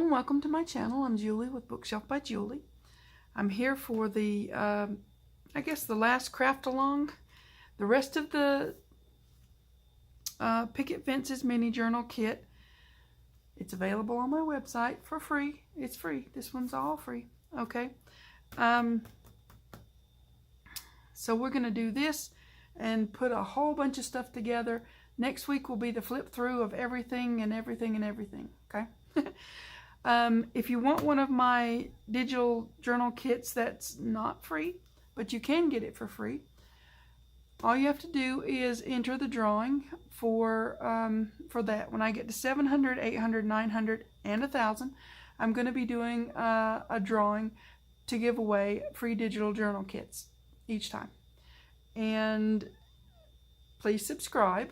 and welcome to my channel. I'm Julie with Bookshelf by Julie. I'm here for the, I guess the last craft along. The rest of the Picket Fences mini journal kit, it's available on my website for free. It's free. This one's all free. Okay. So we're going to do this and put a whole bunch of stuff together. Next week will be the flip through of everything and everything and everything. Okay. If you want one of my digital journal kits that's not free, but you can get it for free, all you have to do is enter the drawing for that. When I get to 700, 800, 900, and 1,000, I'm going to be doing a drawing to give away free digital journal kits each time. And please subscribe,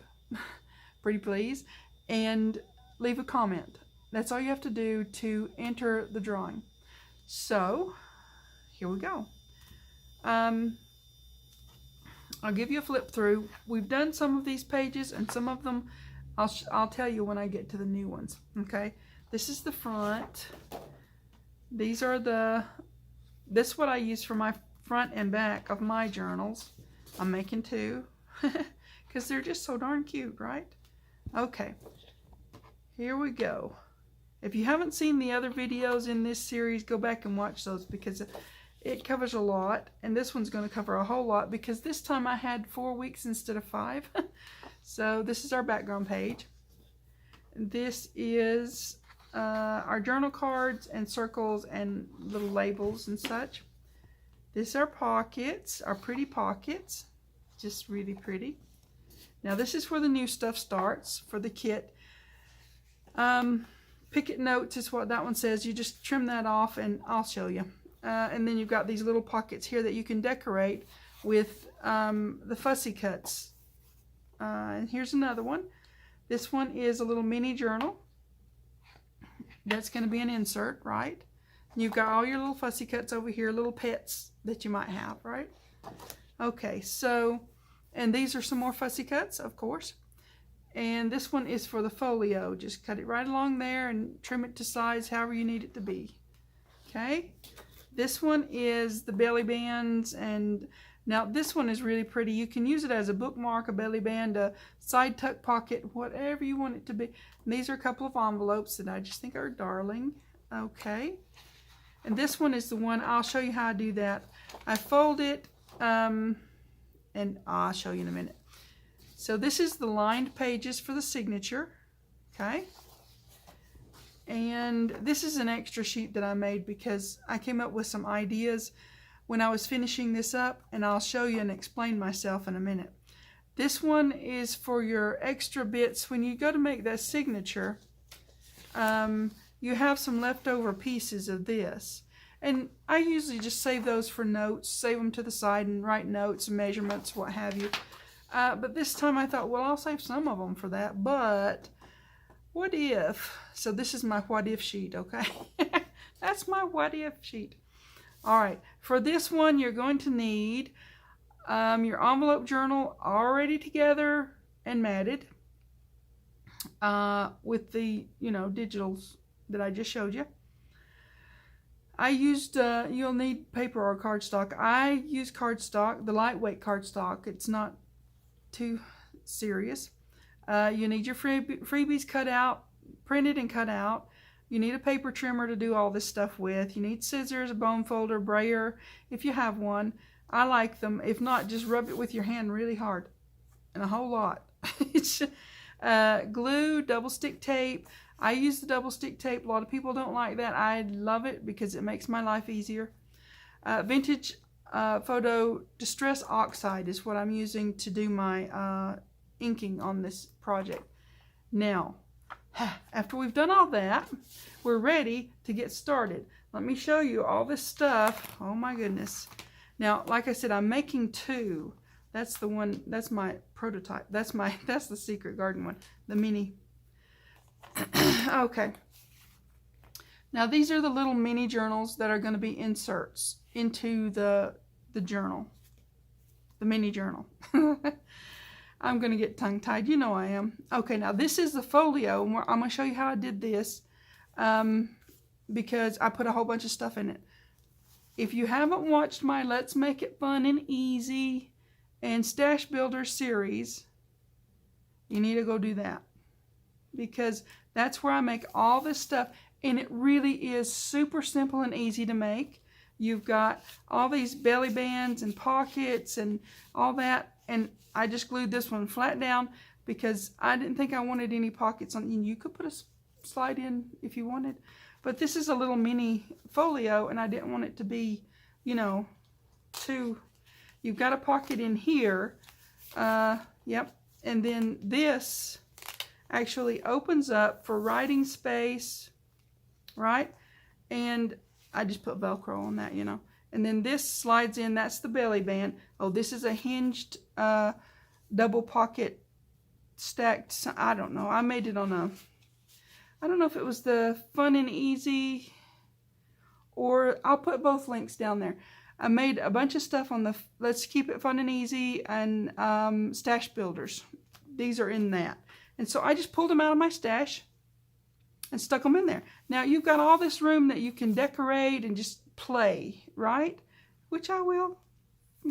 pretty please, and leave a comment. That's all you have to do to enter the drawing. So, here we go. I'll give you a flip through. We've done some of these pages, and some of them I'll tell you when I get to the new ones. Okay, this is the front. These are this is what I use for my front and back of my journals. I'm making two because they're just so darn cute, right? Okay, here we go. If you haven't seen the other videos in this series, go back and watch those because it covers a lot. And this one's going to cover a whole lot because this time I had 4 weeks instead of 5. So this is our background page. This is our journal cards and circles and little labels and such. This is our pockets, our pretty pockets. Just really pretty. Now this is where the new stuff starts for the kit. Picket notes is what that one says. You just trim that off and I'll show you. And then you've got these little pockets here that you can decorate with the fussy cuts. And here's another one. This one is a little mini journal. That's going to be an insert, right? You've got all your little fussy cuts over here, little pets that you might have, right? Okay, so, and these are some more fussy cuts, of course. And this one is for the folio. Just cut it right along there and trim it to size however you need it to be. Okay. This one is the belly bands, and now this one is really pretty. You can use it as a bookmark, a belly band, a side tuck pocket, whatever you want it to be. And these are a couple of envelopes that I just think are darling. Okay. And this one is the one, I'll show you how I do that. I fold it, and I'll show you in a minute. So this is the lined pages for the signature, okay? And this is an extra sheet that I made because I came up with some ideas when I was finishing this up, and I'll show you and explain myself in a minute. This one is for your extra bits. When you go to make that signature, you have some leftover pieces of this. And I usually just save those for notes, save them to the side and write notes, measurements, what have you. But this time I thought, well, I'll save some of them for that, but what if? So this is my what if sheet, okay? That's my what if sheet. All right, for this one, you're going to need your envelope journal already together and matted with the, digitals that I just showed you. I used, you'll need paper or cardstock. I use cardstock, the lightweight cardstock. It's not too serious. You need your freebies cut out, printed and cut out. You need a paper trimmer to do all this stuff with. You need scissors, a bone folder, brayer, if you have one. I like them. If not, just rub it with your hand really hard, and a whole lot. Glue, double stick tape. I use the double stick tape. A lot of people don't like that. I love it because it makes my life easier. Vintage photo distress oxide is what I'm using to do my inking on this project. Now, after we've done all that, we're ready to get started. Let me show you all this stuff. Oh my goodness. Now, like I said, I'm making two. That's the one, that's my prototype. That's the secret garden one, the mini. Okay. Now these are the little mini journals that are going to be inserts into the journal, the mini journal. I'm going to get tongue-tied. You know I am. Okay, now this is the folio. I'm going to show you how I did this. because I put a whole bunch of stuff in it. If you haven't watched my Let's Make It Fun and Easy and Stash Builder series, you need to go do that, because that's where I make all this stuff, and it really is super simple and easy to make. You've got all these belly bands and pockets and all that, and I just glued this one flat down because I didn't think I wanted any pockets on. You could put a slide in if you wanted, but this is a little mini folio, and I didn't want it to be, you know, too. You've got a pocket in here, yep, and then this actually opens up for writing space, right? And I just put Velcro on that, you know. And then this slides in, that's the belly band. Oh, this is a hinged double pocket stacked, I don't know. I made it on a, I don't know if it was the Fun and Easy, or I'll put both links down there. I made a bunch of stuff on the Let's Keep It Fun and Easy and Stash Builders. These are in that. And so I just pulled them out of my stash and stuck them in there. Now you've got all this room that you can decorate and just play, right? Which I will.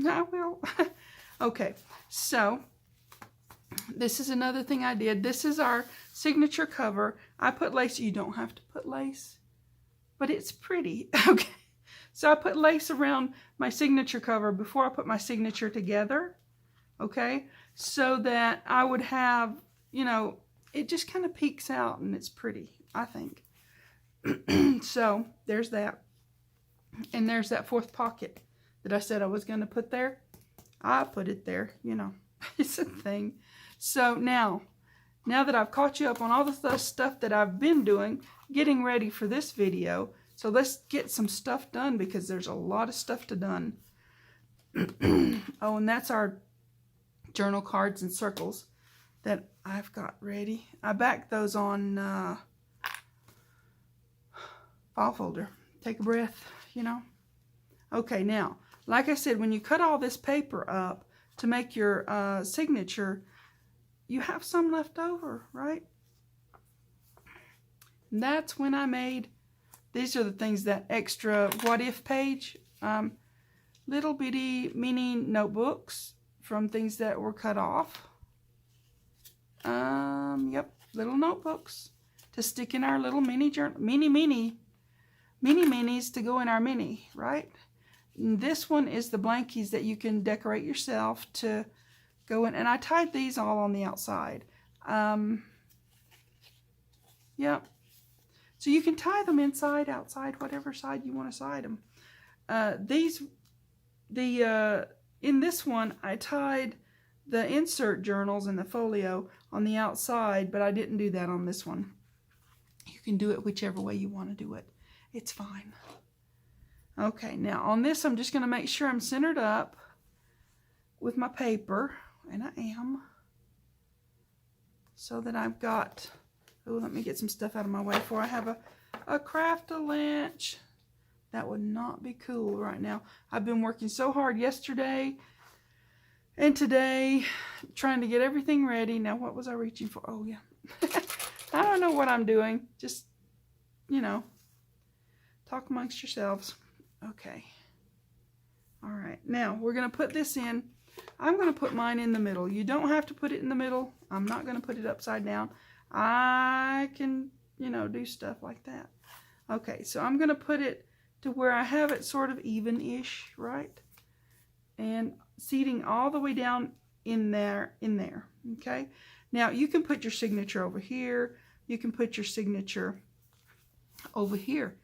I will. Okay, so this is another thing I did. This is our signature cover. I put lace. You don't have to put lace, but it's pretty. Okay, so I put lace around my signature cover before I put my signature together. Okay, so that I would have, you know, it just kind of peeks out and it's pretty, I think. So there's that. And there's that fourth pocket that I said I was going to put there. I put it there, you know. It's a thing. So now that I've caught you up on all the stuff that I've been doing, getting ready for this video, so let's get some stuff done because there's a lot of stuff to done. Oh, and that's our journal cards and circles that I've got ready. I backed those on file folder. Take a breath, you know. Okay, now, like I said, when you cut all this paper up to make your signature, you have some left over, right? And that's when I made, these are the things, that extra what if page, little bitty mini notebooks from things that were cut off. Yep, little notebooks to stick in our little mini journal, minis to go in our mini, right? And this one is the blankies that you can decorate yourself to go in, and I tied these all on the outside. Yep. So you can tie them inside, outside, whatever side you want to side them. In this one, I tied the insert journals and the folio on the outside, but I didn't do that on this one. You can do it whichever way you want to do it. It's fine. Okay, now on this, I'm just going to make sure I'm centered up with my paper, and I am, so that I've got, oh, let me get some stuff out of my way before I have a craft-a-lunch. That would not be cool right now. I've been working so hard yesterday and today, trying to get everything ready. Now, what was I reaching for? Oh, yeah. I don't know what I'm doing. Just, you know, talk amongst yourselves. Okay. All right. Now, we're going to put this in. I'm going to put mine in the middle. You don't have to put it in the middle. I'm not going to put it upside down. I can, you know, do stuff like that. Okay, so I'm going to put it to where I have it sort of even-ish, right? And seating all the way down in there, okay? Now, you can put your signature over here. You can put your signature over here,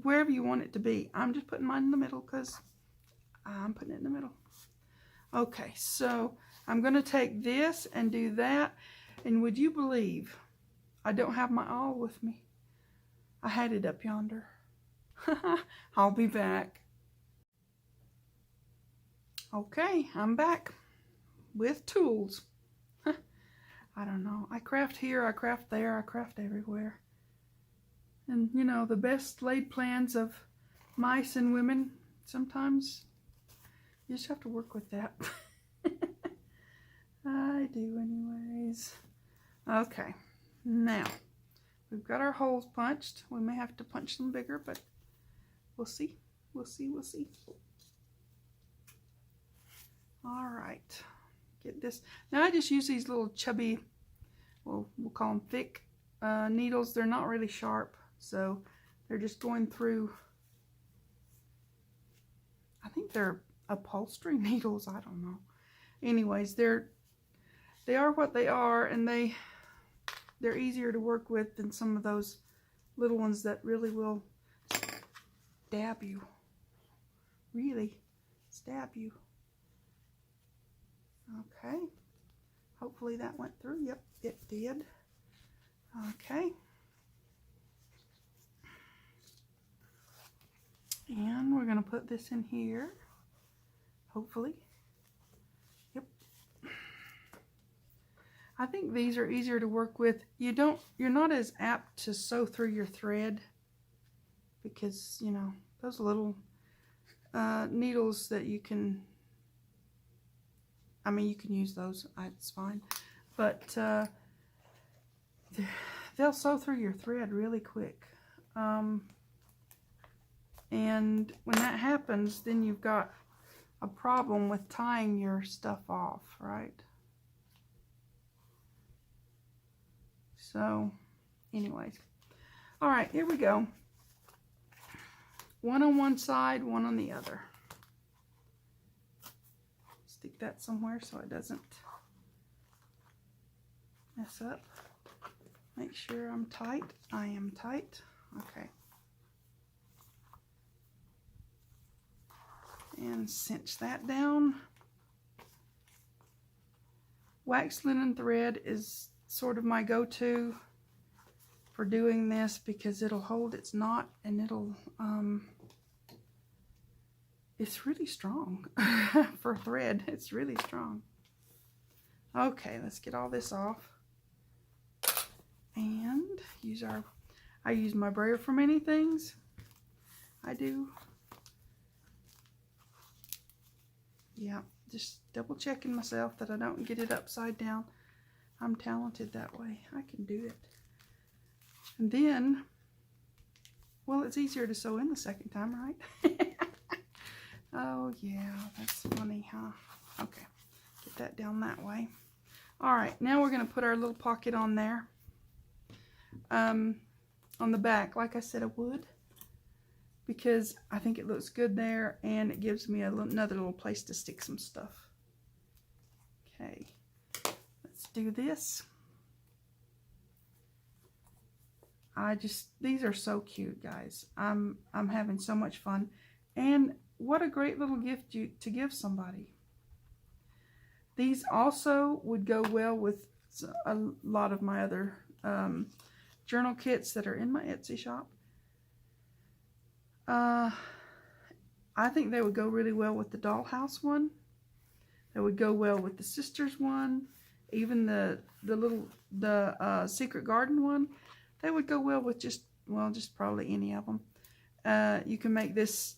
wherever you want it to be. I'm just putting mine in the middle because I'm putting it in the middle. Okay, so I'm going to take this and do that. And would you believe I don't have my awl with me? I had it up yonder. I'll be back. Okay, I'm back with tools. I don't know. I craft here, I craft there, I craft everywhere. And, you know, the best laid plans of mice and women, sometimes you just have to work with that. I do anyways. Okay, now, we've got our holes punched. We may have to punch them bigger, but we'll see. We'll see. We'll see. All right. Get this. Now I just use these little chubby, well, we'll call them thick needles. They're not really sharp, so they're just going through. I think they're upholstery needles. I don't know. Anyways, they are what they are, and they're easier to work with than some of those little ones that really will stab you. Really stab you. Okay. Hopefully that went through. Yep, it did. Okay. And we're going to put this in here. Hopefully. Yep. I think these are easier to work with. You're not as apt to sew through your thread because, you know, those little needles that you can, I mean, you can use those, it's fine, but they'll sew through your thread really quick. And when that happens, then you've got a problem with tying your stuff off, right? So, anyways. All right, here we go. One on one side, one on the other. Stick that somewhere so it doesn't mess up. Make sure I'm tight. I am tight. Okay. And cinch that down. Wax linen thread is sort of my go-to for doing this because it'll hold its knot and it'll it's really strong for thread. It's really strong. Okay, let's get all this off and I use my brayer for many things. I do. Yeah, just double checking myself that I don't get it upside down. I'm talented that way. I can do it. And then, well, it's easier to sew in the second time, right? Oh, yeah, that's funny, huh? Okay, get that down that way. All right, now we're going to put our little pocket on there. On the back, like I said I would, because I think it looks good there, and it gives me another little place to stick some stuff. Okay, let's do this. These are so cute, guys. I'm having so much fun, and what a great little gift to give somebody. These also would go well with a lot of my other journal kits that are in my Etsy shop. I think they would go really well with the dollhouse one. They would go well with the sisters one, even the secret garden one. They would go well with just probably any of them. You can make this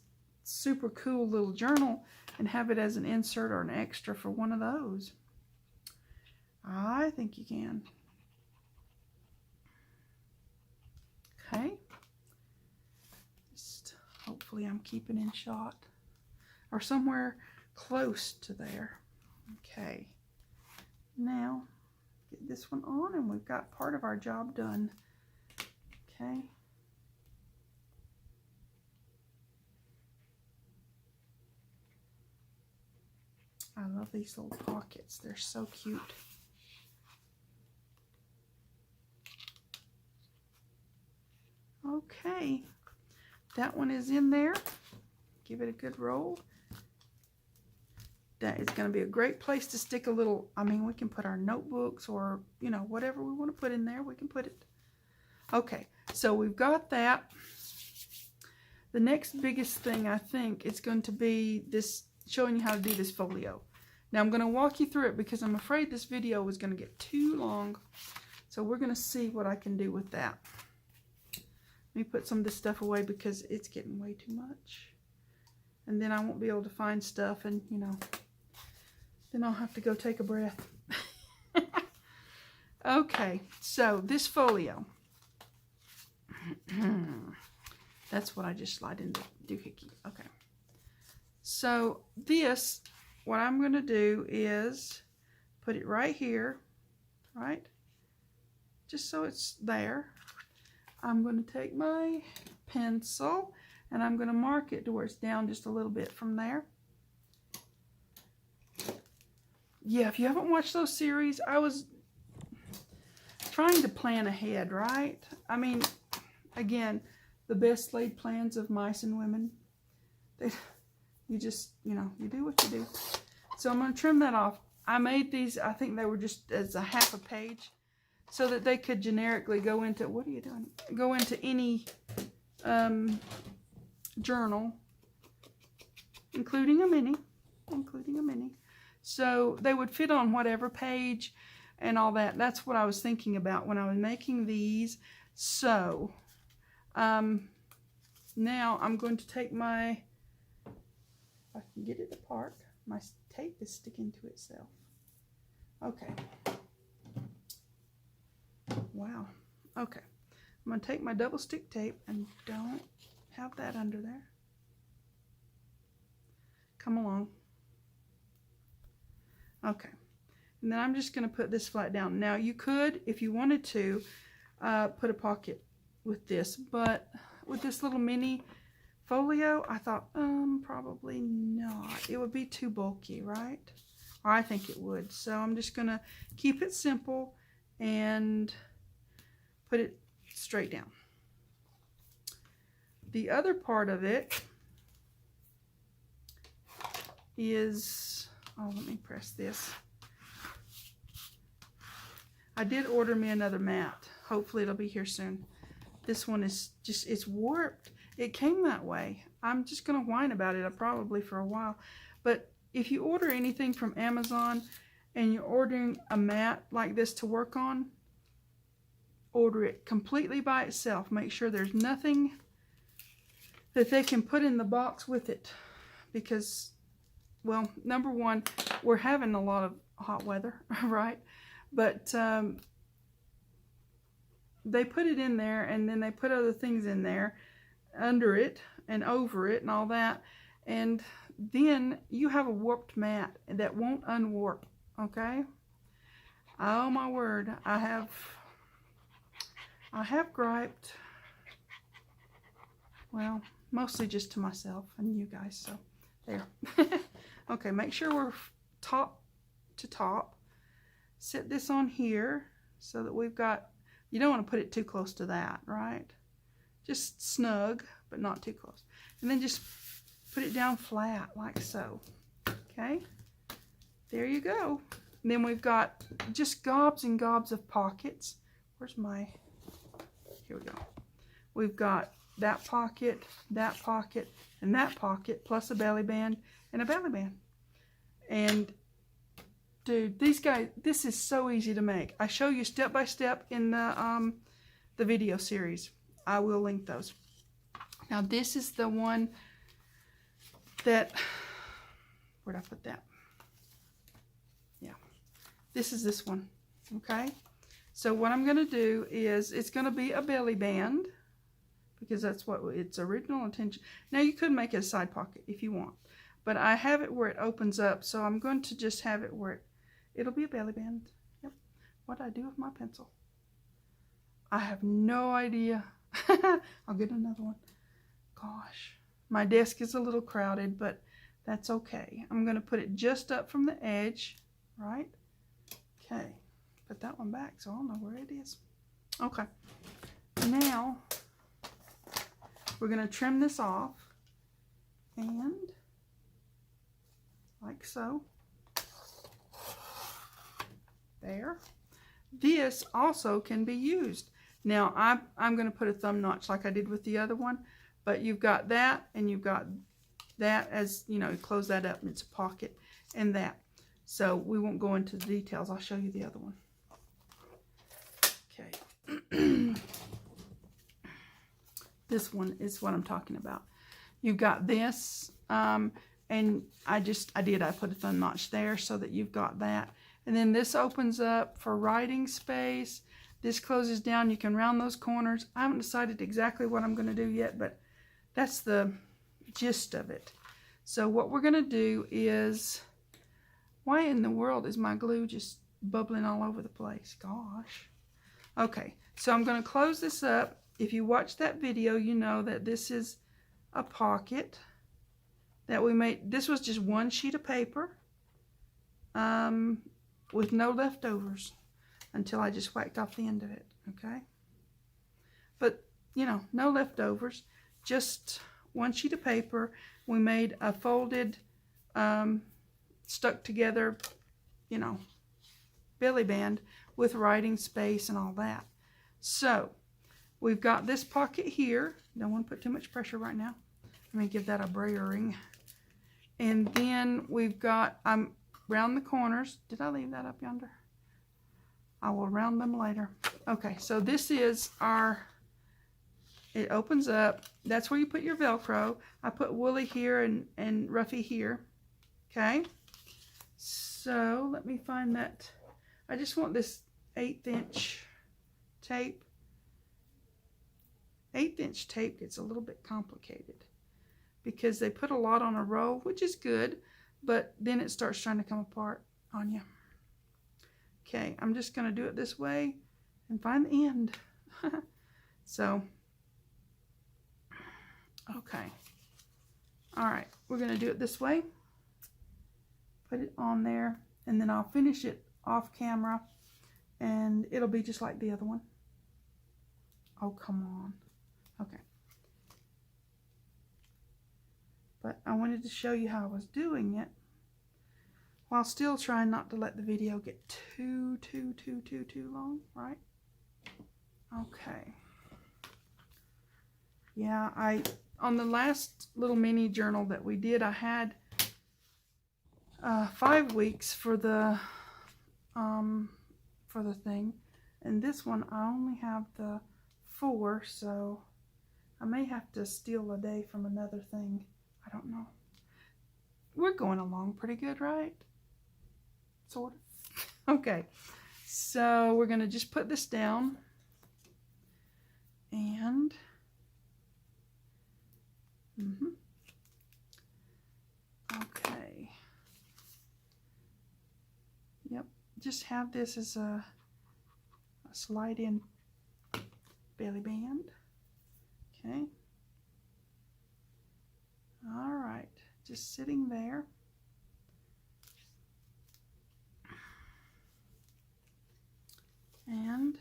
super cool little journal and have it as an insert or an extra for one of those. I think you can. Okay. Just hopefully I'm keeping in shot or somewhere close to there. Okay. Now get this one on and we've got part of our job done. Okay. I love these little pockets. They're so cute. Okay. That one is in there. Give it a good roll. That is going to be a great place to stick a little, I mean, we can put our notebooks or, you know, whatever we want to put in there, we can put it. Okay, so we've got that. The next biggest thing, I think, is going to be this, showing you how to do this folio. Now, I'm going to walk you through it because I'm afraid this video is going to get too long. So we're going to see what I can do with that. Let me put some of this stuff away because it's getting way too much. And then I won't be able to find stuff and, you know, then I'll have to go take a breath. Okay, so this folio. That's what I just slide into doohickey. Okay. So this, what I'm going to do is put it right here, right? Just so it's there. I'm going to take my pencil and I'm going to mark it to where it's down just a little bit from there. Yeah, if you haven't watched those series, I was trying to plan ahead, right? I mean, again, the best laid plans of mice and women. You just, you know, you do what you do. So I'm going to trim that off. I made these, I think they were just as a half a page so that they could generically go into, what are you doing? Go into any journal, including a mini. So they would fit on whatever page and all that. That's what I was thinking about when I was making these. So now I'm going to take my, if I can get it apart, my tape is sticking to itself. Okay. Wow. Okay. I'm going to take my double stick tape and don't have that under there. Come along. Okay. And then I'm just going to put this flat down. Now you could, if you wanted to, put a pocket with this, but with this little mini folio, I thought, probably not. It would be too bulky, right? Or I think it would. So I'm just going to keep it simple and put it straight down. The other part of it is, oh, let me press this. I did order me another mat. Hopefully it'll be here soon. This one is just, it's warped. It came that way. I'm just going to whine about it probably for a while. But if you order anything from Amazon and you're ordering a mat like this to work on, order it completely by itself. Make sure there's nothing that they can put in the box with it. Because, well, number one, we're having a lot of hot weather, right? But they put it in there and then they put other things in there under it and over it and all that, and then you have a warped mat that won't unwarp. Okay, oh my word, I have griped, well, mostly just to myself and you guys, so there. Okay, make sure we're top to top. Set this on here so that we've got, you don't want to put it too close to that, right? Just snug, but not too close. And then just put it down flat, like so. Okay? There you go. And then we've got just gobs and gobs of pockets. Where's my, here we go. We've got that pocket, and that pocket, plus a belly band and a belly band. And dude, these guys, this is so easy to make. I show you step by step in the video series. I will link those. Now this is the one that, where'd I put that? Yeah, this is this one, okay? So what I'm gonna do is, it's gonna be a belly band, because that's what its original intention. Now you could make it a side pocket if you want, but I have it where it opens up, so I'm going to just have it where it'll be a belly band. Yep. What I do with my pencil, I have no idea. I'll get another one. Gosh, my desk is a little crowded, but that's okay. I'm going to put it just up from the edge, right? Okay, put that one back so I'll know where it is. Okay, now we're going to trim this off, and like so. There. This also can be used. Now I'm going to put a thumb notch like I did with the other one, but you've got that and you've got that, as you know, you close that up and it's a pocket, and that. So we won't go into the details. I'll show you the other one. Okay. This one is what I'm talking about. You've got this, and I put a thumb notch there so that you've got that. And then this opens up for writing space. This closes down. You can round those corners. I haven't decided exactly what I'm going to do yet, but that's the gist of it. So what we're going to do is, why in the world is my glue just bubbling all over the place? Gosh. Okay, so I'm going to close this up. If you watched that video, you know that this is a pocket that we made. This was just one sheet of paper with no leftovers until I just whacked off the end of it, okay? But, you know, no leftovers, just one sheet of paper. We made a folded, stuck together, you know, belly band with writing space and all that. So we've got this pocket here. Don't want to put too much pressure right now. Let me give that a brayering. And then we've got, round the corners. Did I leave that up yonder? I will round them later. Okay, so this is our, it opens up. That's where you put your Velcro. I put woolly here and roughy here. Okay, so let me find that. I just want this 1/8 inch tape. 1/8 inch tape gets a little bit complicated because they put a lot on a row, which is good, but then it starts trying to come apart on you. Okay, I'm just going to do it this way and find the end. So, okay. All right, we're going to do it this way. Put it on there, and then I'll finish it off camera, and it'll be just like the other one. Oh, come on. Okay. But I wanted to show you how I was doing it while still trying not to let the video get too long, right? Okay. Yeah, on the last little mini journal that we did, I had 5 weeks for the thing, and this one I only have the 4, so I may have to steal a day from another thing. I don't know. We're going along pretty good, right? Sort of. Okay, so we're gonna just put this down, and okay. Yep, just have this as a slide in belly band. Okay. All right, just sitting there. And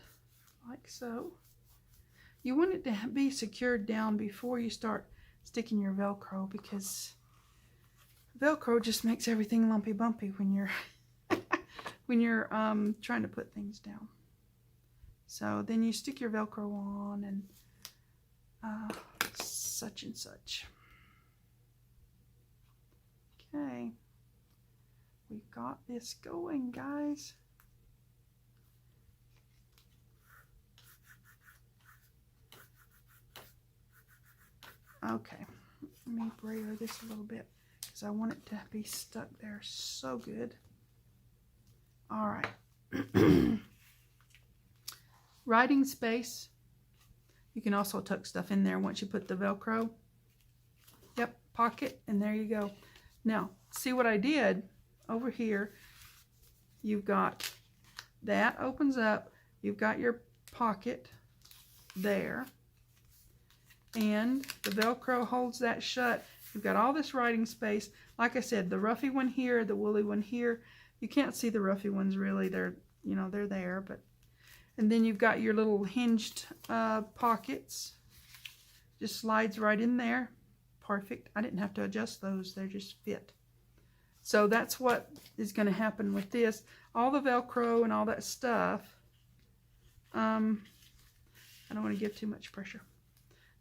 like so. You want it to be secured down before you start sticking your Velcro, because Velcro just makes everything lumpy bumpy when you're when you're trying to put things down. So then you stick your Velcro on and such and such. Okay, we've got this going, guys. Okay, let me brayer this a little bit because I want it to be stuck there so good. All right. Writing space. You can also tuck stuff in there once you put the Velcro. Yep, pocket, and there you go. Now, see what I did over here? You've got that opens up. You've got your pocket there. And the Velcro holds that shut. You've got all this writing space. Like I said, the roughy one here, the woolly one here. You can't see the roughy ones really. They're, you know, they're there. But and then you've got your little hinged pockets. Just slides right in there. Perfect. I didn't have to adjust those. They just fit. So that's what is going to happen with this. All the Velcro and all that stuff. I don't want to give too much pressure.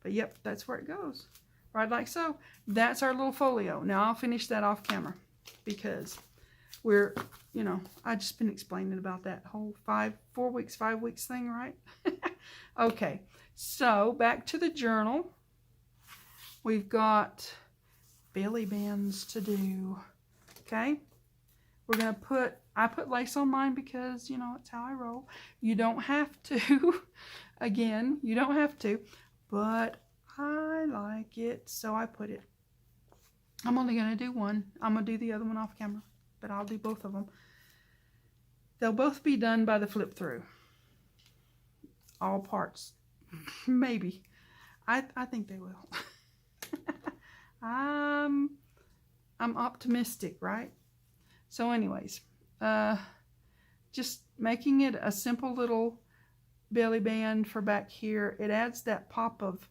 But yep, that's where it goes. Right like so. That's our little folio. Now I'll finish that off camera because we're, you know, I've just been explaining about that whole 5 weeks thing, right? Okay, so back to the journal. We've got belly bands to do. Okay, we're going to I put lace on mine because, you know, it's how I roll. You don't have to. Again, you don't have to. But I like it, so I put it. I'm only going to do one. I'm going to do the other one off camera, but I'll do both of them. They'll both be done by the flip through. All parts. Maybe. I think they will. I'm optimistic, right? So anyways, just making it a simple little belly band for back here. It adds that pop of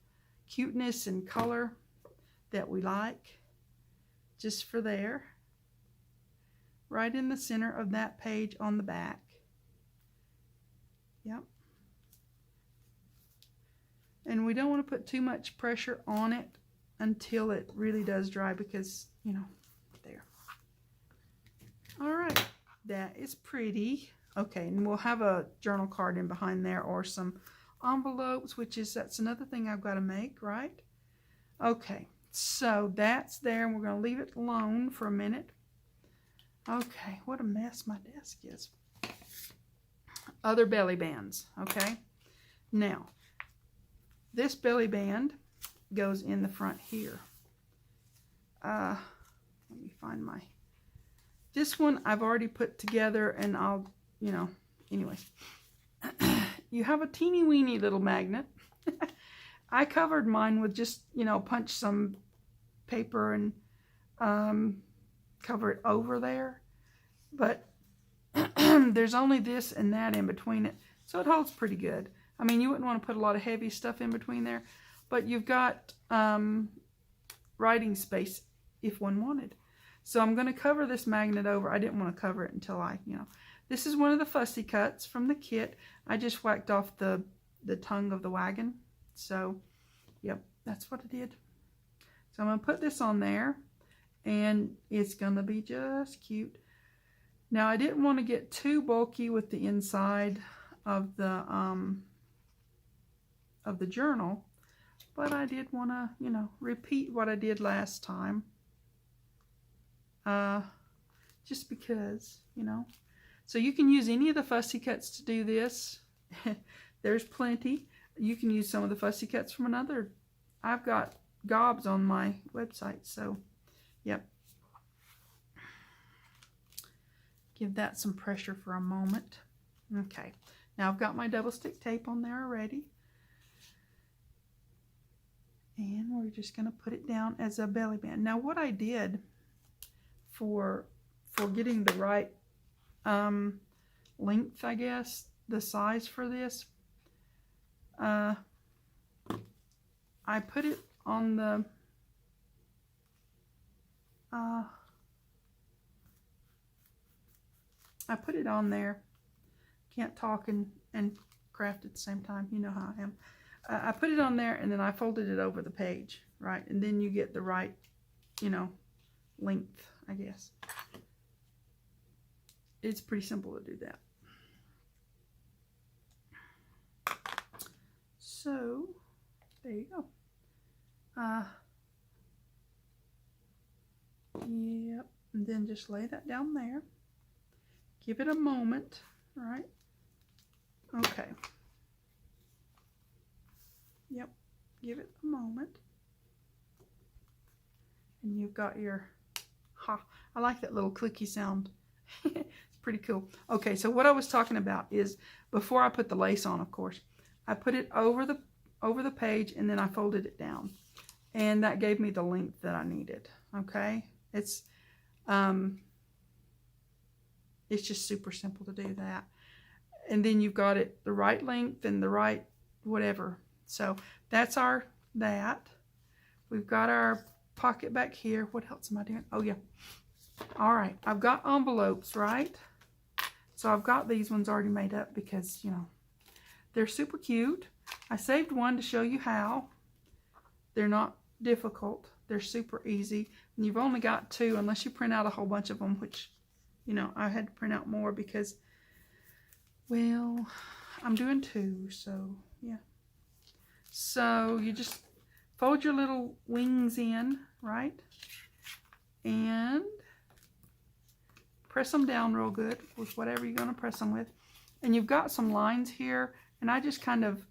cuteness and color that we like. Just for there. Right in the center of that page on the back. Yep. And we don't want to put too much pressure on it until it really does dry because, you know, there. All right, that is pretty. Okay, and we'll have a journal card in behind there or some envelopes, that's another thing I've got to make, right? Okay, so that's there, and we're going to leave it alone for a minute. Okay, what a mess my desk is. Other belly bands, okay? Now, this belly band goes in the front here. Let me find this one I've already put together, and I'll, you know, anyways. You have a teeny weeny little magnet. I covered mine with just, you know, punch some paper and cover it over there. But there's only this and that in between it, so it holds pretty good. I mean, you wouldn't want to put a lot of heavy stuff in between there, but you've got writing space if one wanted. So I'm going to cover this magnet over. I didn't want to cover it until you know. This is one of the fussy cuts from the kit. I just whacked off the tongue of the wagon. So, yep, that's what I did. So I'm going to put this on there, and it's going to be just cute. Now, I didn't want to get too bulky with the inside of the journal, but I did want to, you know, repeat what I did last time. Just because, you know. So you can use any of the fussy cuts to do this. There's plenty. You can use some of the fussy cuts from another. I've got gobs on my website, so yep. Give that some pressure for a moment. Okay, now I've got my double stick tape on there already. And we're just going to put it down as a belly band. Now what I did for getting the right length, I guess, the size for this, I put it on the I put it on there. Can't talk and craft at the same time. You know how I am. I put it on there, and then I folded it over the page, right? And then you get the right, you know, length, I guess. It's pretty simple to do that. So, there you go. Yep, and then just lay that down there. Give it a moment, right? Okay. Yep, give it a moment. And you've got your, I like that little clicky sound. It's pretty cool. Okay, so what I was talking about is, before I put the lace on, of course, I put it over the page, and then I folded it down. And that gave me the length that I needed, okay? It's just super simple to do that. And then you've got it the right length and the right whatever. So that's that. We've got our pocket back here. What else am I doing? Oh, yeah. All right. I've got envelopes, right? So I've got these ones already made up because, you know, they're super cute. I saved one to show you how. They're not difficult. They're super easy. And you've only got two unless you print out a whole bunch of them, which, you know, I had to print out more because, well, I'm doing two, so yeah. So you just fold your little wings in, right? And press them down real good with whatever you're going to press them with. And you've got some lines here, and I just kind of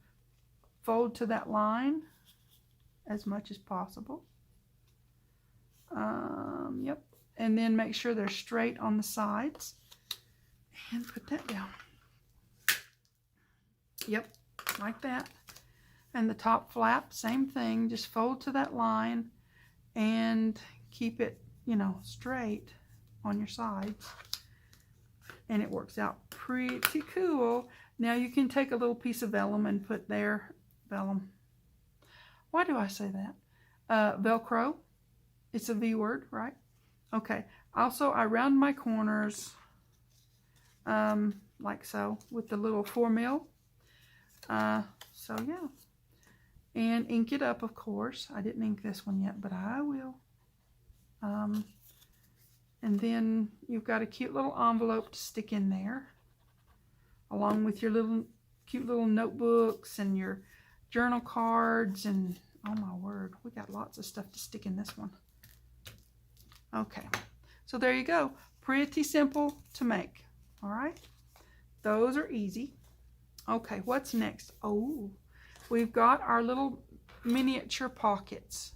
fold to that line as much as possible. Yep. And then make sure they're straight on the sides. And put that down. Yep, like that. And the top flap, same thing. Just fold to that line and keep it, you know, straight on your sides. And it works out pretty cool. Now you can take a little piece of vellum and put there. Vellum. Why do I say that? Velcro. It's a V word, right? Okay. Also, I round my corners like so with the little 4mm. So yeah. And ink it up, of course. I didn't ink this one yet, but I will. And then you've got a cute little envelope to stick in there, along with your little cute little notebooks and your journal cards. And oh my word, we got lots of stuff to stick in this one. Okay, so there you go. Pretty simple to make. All right, those are easy. Okay, what's next? Oh, we've got our little miniature pockets.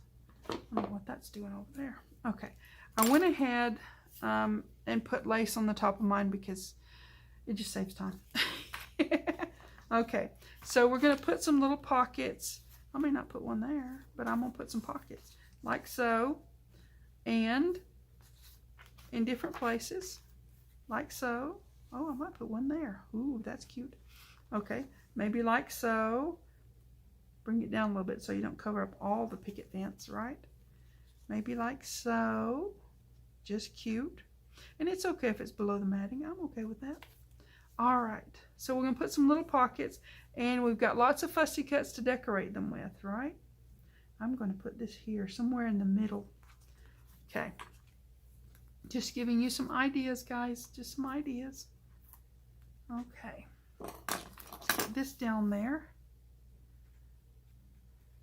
I don't know what that's doing over there. Okay, I went ahead and put lace on the top of mine because it just saves time. Okay, so we're going to put some little pockets. I may not put one there, but I'm going to put some pockets like so, and in different places like so. Oh, I might put one there. Ooh, that's cute. Okay, maybe like so. Bring it down a little bit so you don't cover up all the picket fence, right? Maybe like so. Just cute. And it's okay if it's below the matting. I'm okay with that. All right, so we're going to put some little pockets, and we've got lots of fussy cuts to decorate them with, right? I'm going to put this here somewhere in the middle. Okay. Just giving you some ideas, guys. Just some ideas. Okay. Put this down there.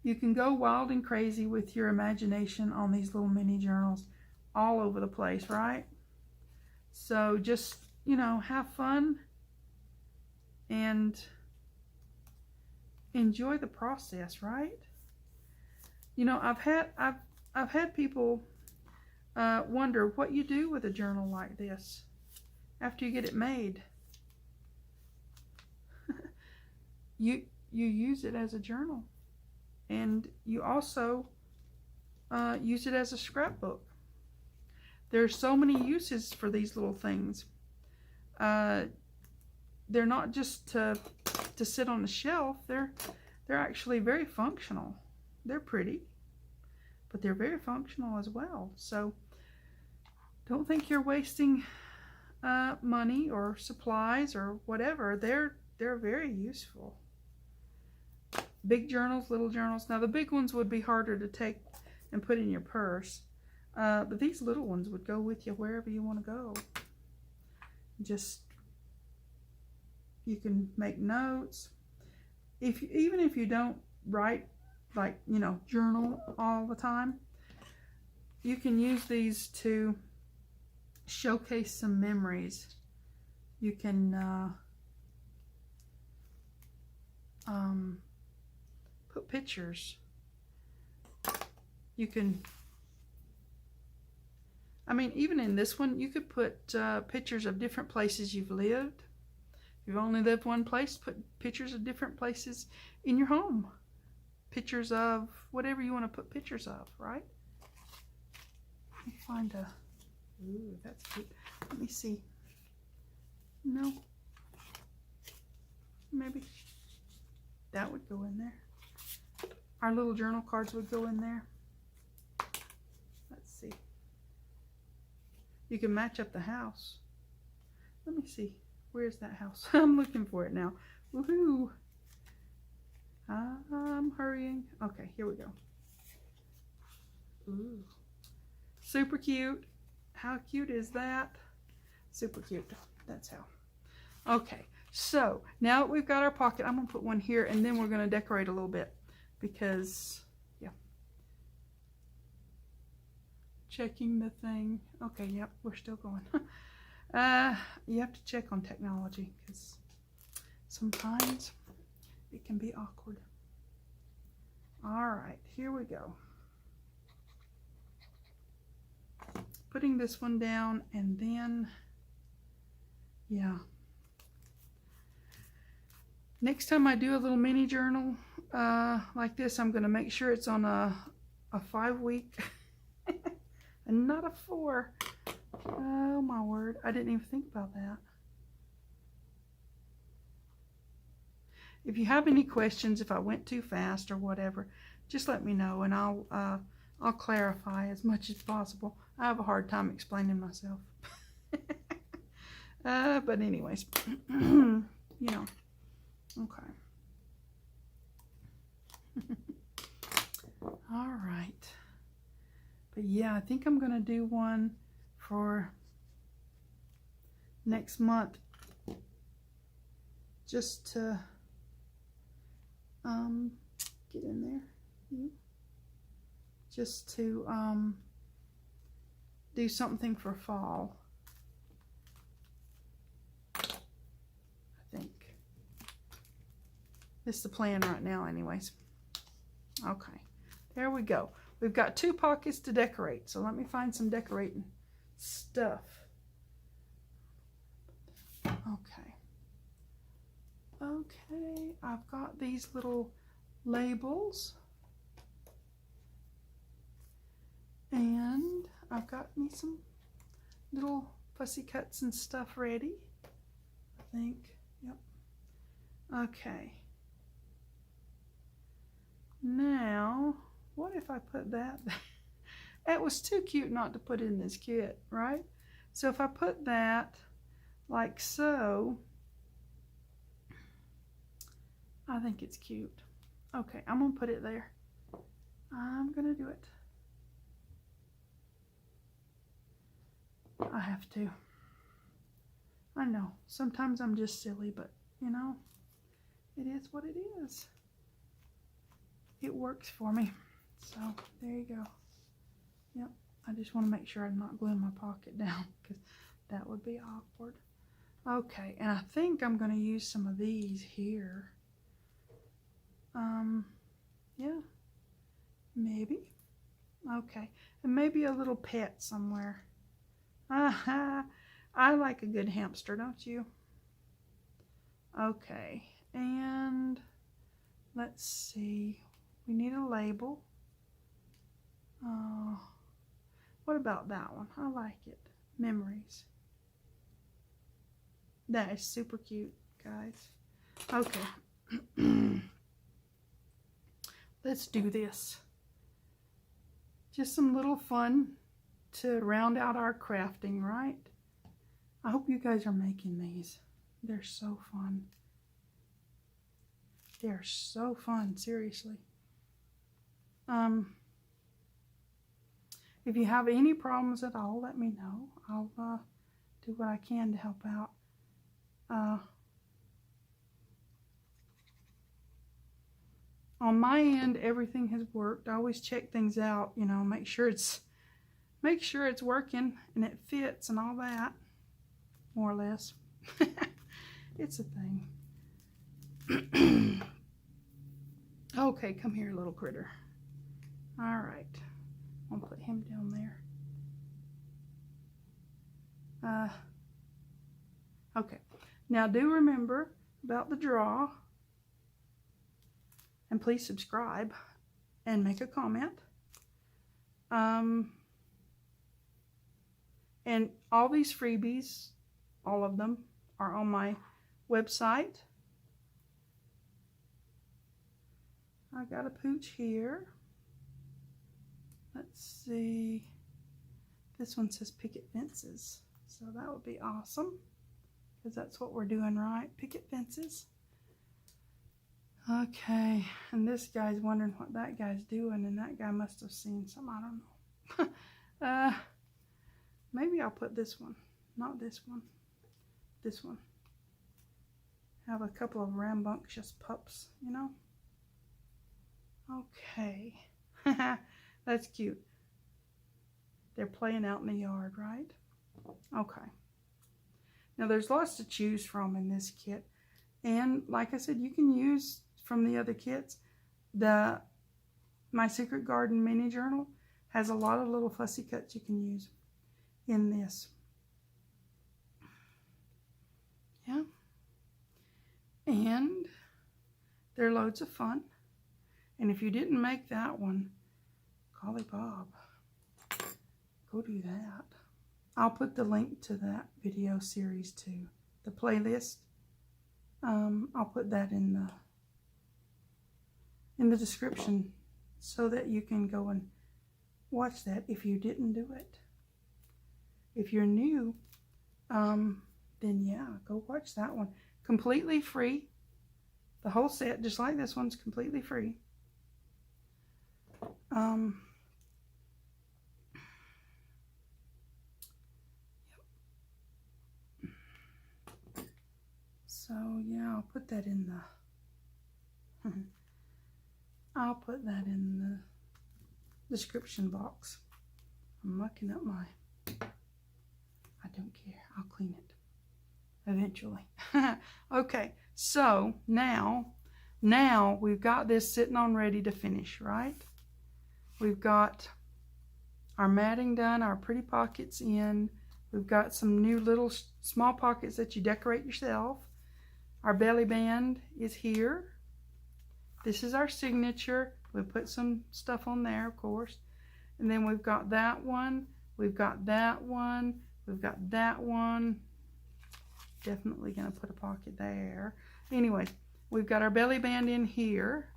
You can go wild and crazy with your imagination on these little mini journals all over the place, right? So just, you know, have fun and enjoy the process, right? You know, I've had people wonder what you do with a journal like this after you get it made. You use it as a journal, and you also use it as a scrapbook. There's so many uses for these little things. They're not just to sit on the shelf. They're actually very functional. They're pretty, but they're very functional as well. So don't think you're wasting money or supplies or whatever. They're very useful. Big journals, little journals. Now the big ones would be harder to take and put in your purse, but these little ones would go with you wherever you want to go. Just, you can make notes. Even if you don't write, like, you know, journal all the time, you can use these to showcase some memories. You can put pictures. You can, I mean, even in this one, you could put pictures of different places you've lived. If you've only lived one place, put pictures of different places in your home. Pictures of whatever you want to put pictures of, right? Let me find a, ooh, that's cute. Let me see. No. Maybe that would go in there. Our little journal cards would go in there. Let's see. You can match up the house. Let me see. Where's that house? I'm looking for it now. Woohoo! I'm hurrying. Okay, here we go. Ooh. Super cute. How cute is that? Super cute. That's how. Okay, so now that we've got our pocket, I'm going to put one here, and then we're going to decorate a little bit because, yeah. Checking the thing. Okay, yep, we're still going. You have to check on technology because sometimes it can be awkward. All right, here we go. Putting this one down, and then, yeah. Next time I do a little mini journal like this, I'm going to make sure it's on a 5-week and not a 4. Oh my word, I didn't even think about that. If you have any questions, if I went too fast or whatever, just let me know and I'll clarify as much as possible. I have a hard time explaining myself. But anyways, you know, okay. All right. But yeah, I think I'm going to do one for next month just to get in there. Just to do something for fall. I think. This is the plan right now anyways. Okay. There we go. We've got 2 pockets to decorate. So let me find some decorating stuff. Okay. Okay. I've got these little labels. And I've got me some little fussy cuts and stuff ready. I think. Yep. Okay. Now, what if I put that? It was too cute not to put in this kit, right? So if I put that like so, I think it's cute. Okay, I'm going to put it there. I'm going to do it. I have to. I know, sometimes I'm just silly, but you know, it is what it is. It works for me. So there you go. Yep, I just want to make sure I'm not gluing my pocket down because that would be awkward. Okay, and I think I'm going to use some of these here. Yeah, maybe. Okay, and maybe a little pet somewhere. I like a good hamster, don't you? Okay, and let's see. We need a label. What about that one? I like it. Memories. That is super cute, guys. Okay. Let's do this. Just some little fun to round out our crafting, right? I hope you guys are making these. They're so fun. They're so fun, seriously. If you have any problems at all, let me know. I'll do what I can to help out. On my end, everything has worked. I always check things out, you know, make sure it's working and it fits and all that, more or less. It's a thing. Okay, come here, little critter. All right, I'll put him down there. Okay, now do remember about the draw, and please subscribe and make a comment. And all these freebies, all of them, are on my website. I got a pooch here. Let's see. This one says picket fences. So that would be awesome. Because that's what we're doing, right? Picket fences. Okay. And this guy's wondering what that guy's doing. And that guy must have seen some. I don't know. Maybe I'll put this one. Not this one. This one. Have a couple of rambunctious pups, you know? Okay. That's cute. They're playing out in the yard, right? Okay. Now there's lots to choose from in this kit. And like I said, you can use from the other kits. The My Secret Garden mini journal has a lot of little fussy cuts you can use in this. Yeah. And they're loads of fun. And if you didn't make that one, golly Bob, go do that. I'll put the link to that video series too. The playlist. I'll put that in the description so that you can go and watch that if you didn't do it. If you're new, then yeah, go watch that one. Completely free. The whole set, just like this one's completely free. So yeah, I'll put that in the I'll put that in the description box. I'm mucking up my, I don't care, I'll clean it eventually. Okay, so now we've got this sitting on ready to finish, right? We've got our matting done, our pretty pockets in. We've got some new little small pockets that you decorate yourself. Our belly band is here. This is our signature. We put some stuff on there, of course. And then we've got that one. We've got that one. We've got that one. Definitely going to put a pocket there. Anyway, we've got our belly band in here.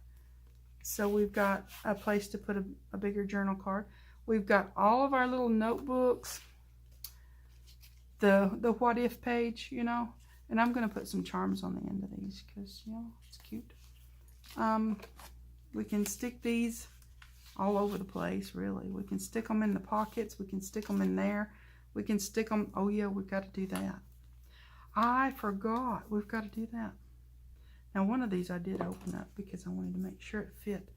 So we've got a place to put a bigger journal card. We've got all of our little notebooks. The what if page, you know. And I'm going to put some charms on the end of these because, you know, it's cute. We can stick these all over the place, really. We can stick them in the pockets. We can stick them in there. We can stick them. Oh, yeah, we've got to do that. I forgot. We've got to do that. Now, one of these I did open up because I wanted to make sure it fit.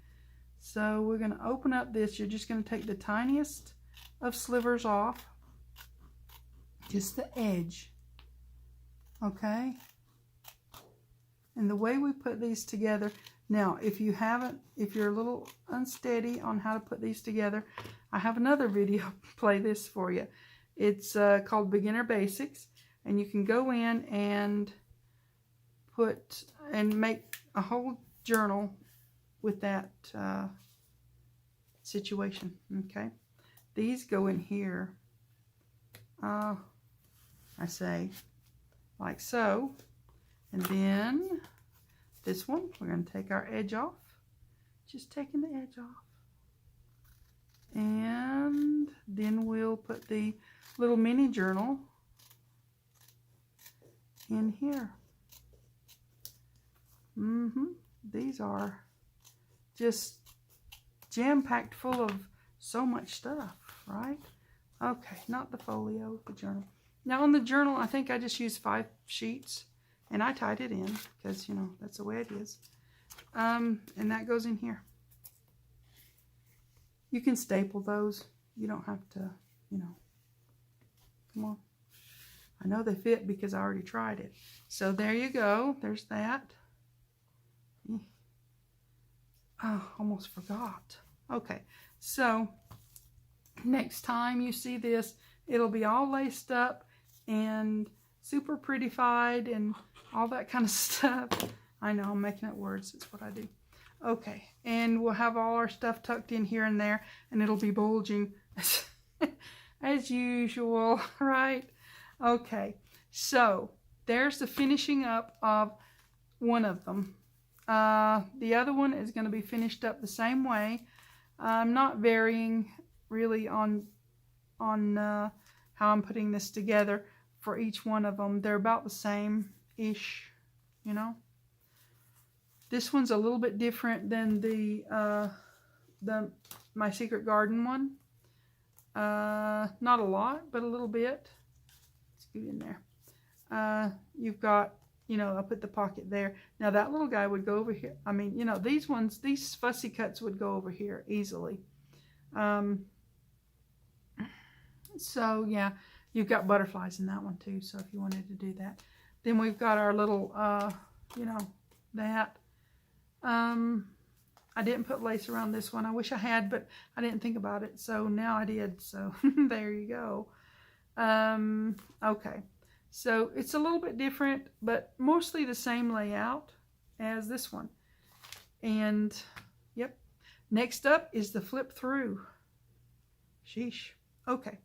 So we're going to open up this. You're just going to take the tiniest of slivers off. Just the edge. Okay? And the way we put these together, now if you're a little unsteady on how to put these together, I have another video play this for you. It's called Beginner Basics, and you can go in and make a whole journal with that situation. Okay? These go in here, I say, like so. And then this one, we're going to take our edge off. Just taking the edge off. And then we'll put the little mini journal in here. These are just jam-packed full of so much stuff, right? Okay, not the folio, the journal. Now on the journal, I think I just used 5 sheets. And I tied it in because, you know, that's the way it is. And that goes in here. You can staple those. You don't have to, you know. Come on. I know they fit because I already tried it. So there you go. There's that. Oh, almost forgot. Okay. So next time you see this, it'll be all laced up and super prettified and all that kind of stuff. I know, I'm making up words. It's what I do. Okay, and we'll have all our stuff tucked in here and there, and it'll be bulging as usual, right? Okay, so there's the finishing up of one of them. The other one is going to be finished up the same way. I'm not varying really on how I'm putting this together for each one of them. They're about the same-ish, you know. This one's a little bit different than the My Secret Garden one. Not a lot, but a little bit. Let's get in there. You've got, you know, I'll put the pocket there. Now that little guy would go over here. I mean, you know, these fussy cuts would go over here easily. So yeah, You've got butterflies in that one too, so if you wanted to do that. Then we've got our little, you know, that. I didn't put lace around this one. I wish I had, but I didn't think about it. So now I did. So there you go. Okay. So it's a little bit different, but mostly the same layout as this one. And yep. Next up is the flip through. Sheesh. Okay.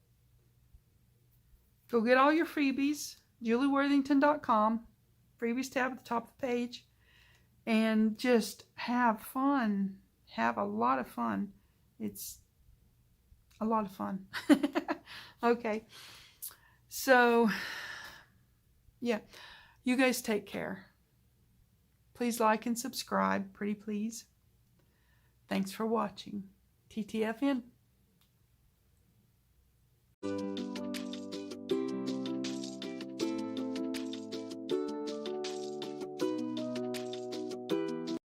Go get all your freebies. JulieWorthington.com. Freebies tab at the top of the page. And just have fun. Have a lot of fun. It's a lot of fun. Okay. So, yeah. You guys take care. Please like and subscribe. Pretty please. Thanks for watching. TTFN.